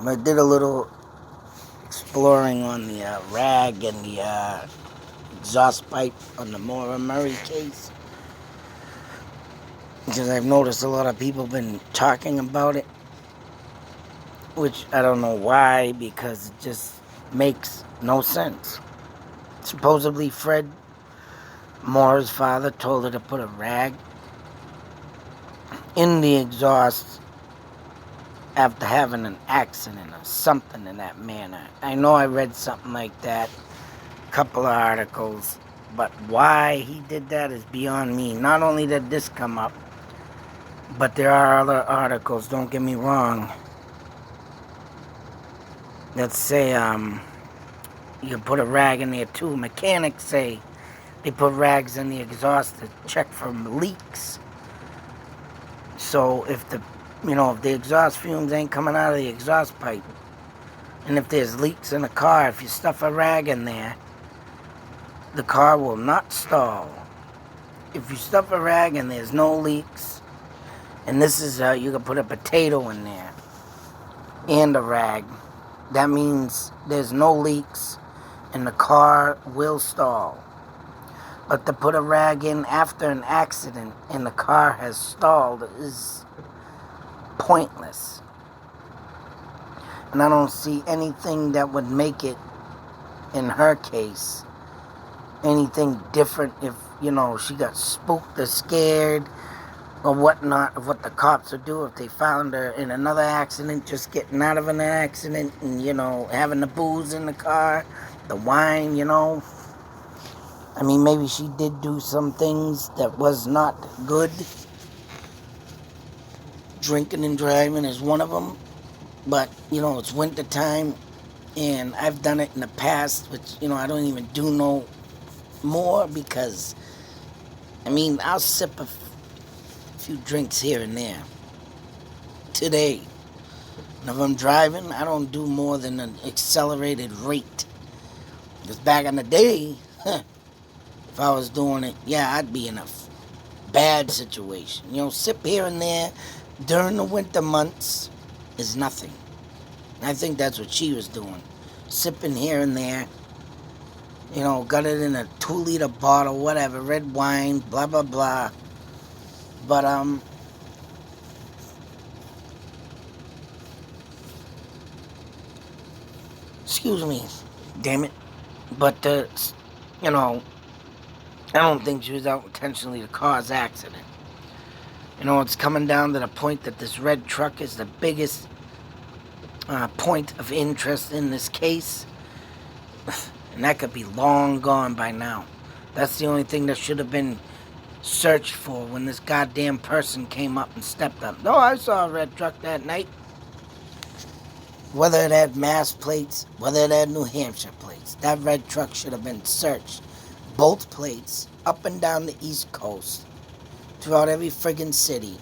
I did a little exploring on the rag and the exhaust pipe on the Maura Murray case because I've noticed a lot of people been talking about it, which I don't know why, because it just makes no sense. Supposedly Fred, Maura's father, told her to put a rag in the exhaust after having an accident or something in that manner. I know I read something like that, a couple of articles, but why he did that is beyond me. Not only did this come up, but there are other articles, don't get me wrong, that say you can put a rag in there too. Mechanics say they put rags in the exhaust to check for leaks. So if the exhaust fumes ain't coming out of the exhaust pipe, and if there's leaks in the car, if you stuff a rag in there, the car will not stall. If you stuff a rag and there's no leaks, and this is you can put a potato in there and a rag, that means there's no leaks and the car will stall. But to put a rag in after an accident and the car has stalled is pointless. And I don't see anything that would make it, in her case, anything different if, she got spooked or scared or whatnot of what the cops would do if they found her in another accident, just getting out of an accident and, having the booze in the car, the wine, I mean, maybe she did do some things that was not good. Drinking and driving is one of them. But, it's winter time, and I've done it in the past, which, I don't even do no more because, I'll sip a few drinks here and there. Today, and if I'm driving, I don't do more than an accelerated rate. Because back in the day, if I was doing it, I'd be in a bad situation. Sip here and there during the winter months is nothing. And I think that's what she was doing. Sipping here and there. Got it in a 2-liter bottle, whatever, red wine, blah, blah, blah. But, excuse me, damn it. But, I don't think she was out intentionally to cause accident. It's coming down to the point that this red truck is the biggest point of interest in this case. And that could be long gone by now. That's the only thing that should have been searched for when this goddamn person came up and stepped up. No, I saw a red truck that night. Whether it had Mass plates, whether it had New Hampshire plates, that red truck should have been searched. Both plates, up and down the East Coast, throughout every friggin' city.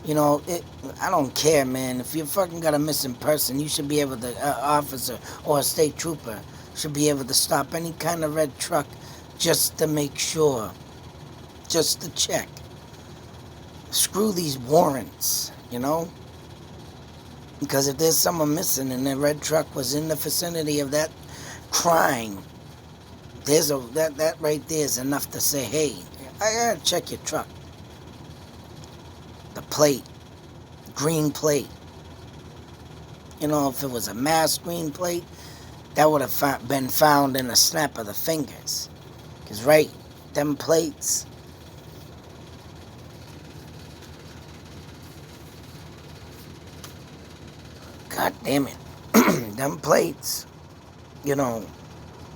I don't care, man. If you fucking got a missing person, you should be able to, officer or a state trooper should be able to stop any kind of red truck just to make sure. Just to check. Screw these warrants, Because if there's someone missing and the red truck was in the vicinity of that crime, that right there is enough to say, hey, I gotta check your truck. The plate, green plate. If it was a Mass green plate, that would have been found in a snap of the fingers. Because, right, them plates, God damn it, them plates,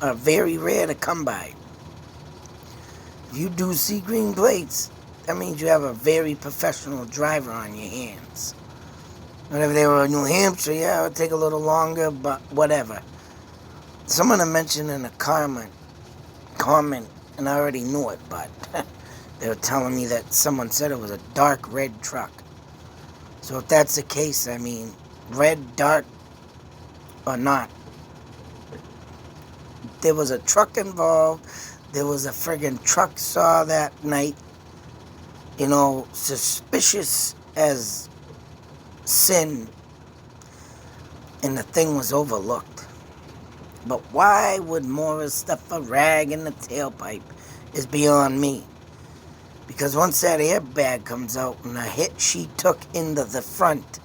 are very rare to come by. If you do see green plates, that means you have a very professional driver on your hands. But if they were in New Hampshire, it would take a little longer, but whatever. Someone had mentioned in a comment, and I already knew it, but they were telling me that someone said it was a dark red truck. So if that's the case, red, dark, or not, there was a truck involved. There was a friggin' truck saw that night. Suspicious as sin. and the thing was overlooked. But why would Maura stuff a rag in the tailpipe is beyond me. Because once that airbag comes out and the hit she took into the front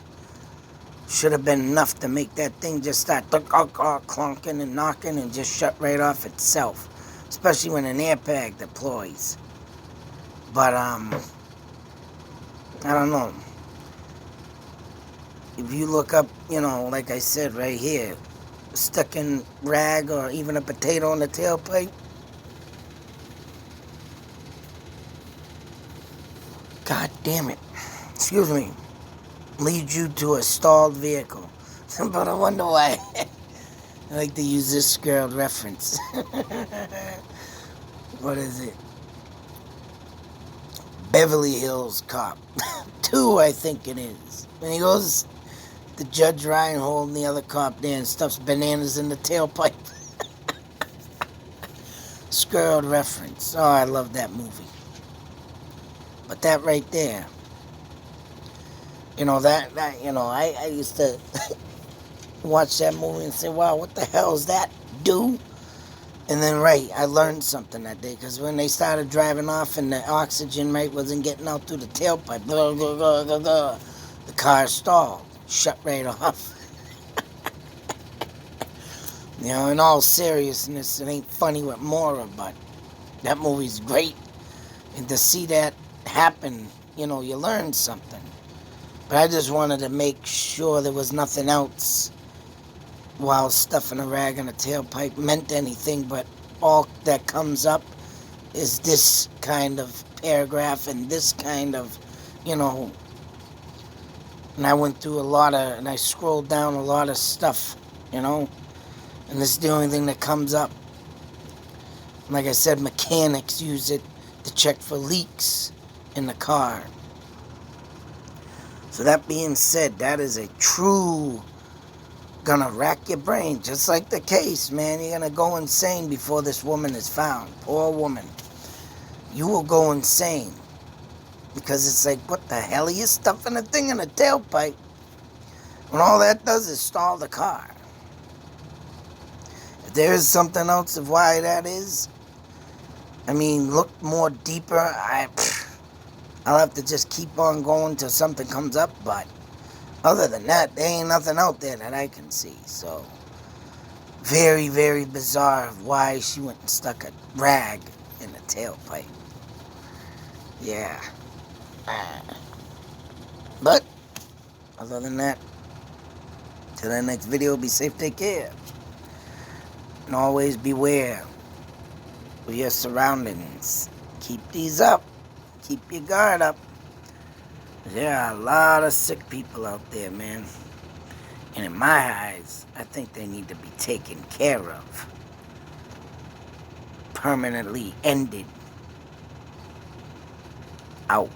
should have been enough to make that thing just start clunking and knocking and just shut right off itself. Especially when an airbag deploys. But, I don't know. If you look up, like I said right here, stuck in rag or even a potato in the tailpipe, God damn it. Excuse me. Leads you to a stalled vehicle. But I wonder why. I like to use this scurriled reference. What is it? Beverly Hills Cop. 2, I think it is. When he goes, the Judge Ryan holding the other cop there and stuffs bananas in the tailpipe. Scurriled reference. Oh, I love that movie. But that right there, I used to watch that movie and say, wow, what the hell is that, dude? And then, I learned something that day, because when they started driving off and the oxygen, wasn't getting out through the tailpipe, the car stalled, shut right off. In all seriousness, it ain't funny with Maura, but that movie's great. And to see that happen, you learn something. But I just wanted to make sure there was nothing else while stuffing a rag in a tailpipe meant anything, but all that comes up is this kind of paragraph and this kind of, and I went through and I scrolled down a lot of stuff, and this is the only thing that comes up. Like I said, mechanics use it to check for leaks in the car. So that being said, that is a true gonna rack your brain, just like the case, man. You're gonna go insane before this woman is found. Poor woman. You will go insane. Because it's like, what the hell are you stuffing a thing in a tailpipe when all that does is stall the car? If there is something else of why that is, look more deeper. I'll have to just keep on going till something comes up, but other than that, there ain't nothing out there that I can see. So, very, very bizarre of why she went and stuck a rag in the tailpipe. Yeah. But, other than that, till the next video, be safe, take care. And always beware of your surroundings. Keep these up. Keep your guard up. There are a lot of sick people out there, man. And in my eyes, I think they need to be taken care of. Permanently ended. Out.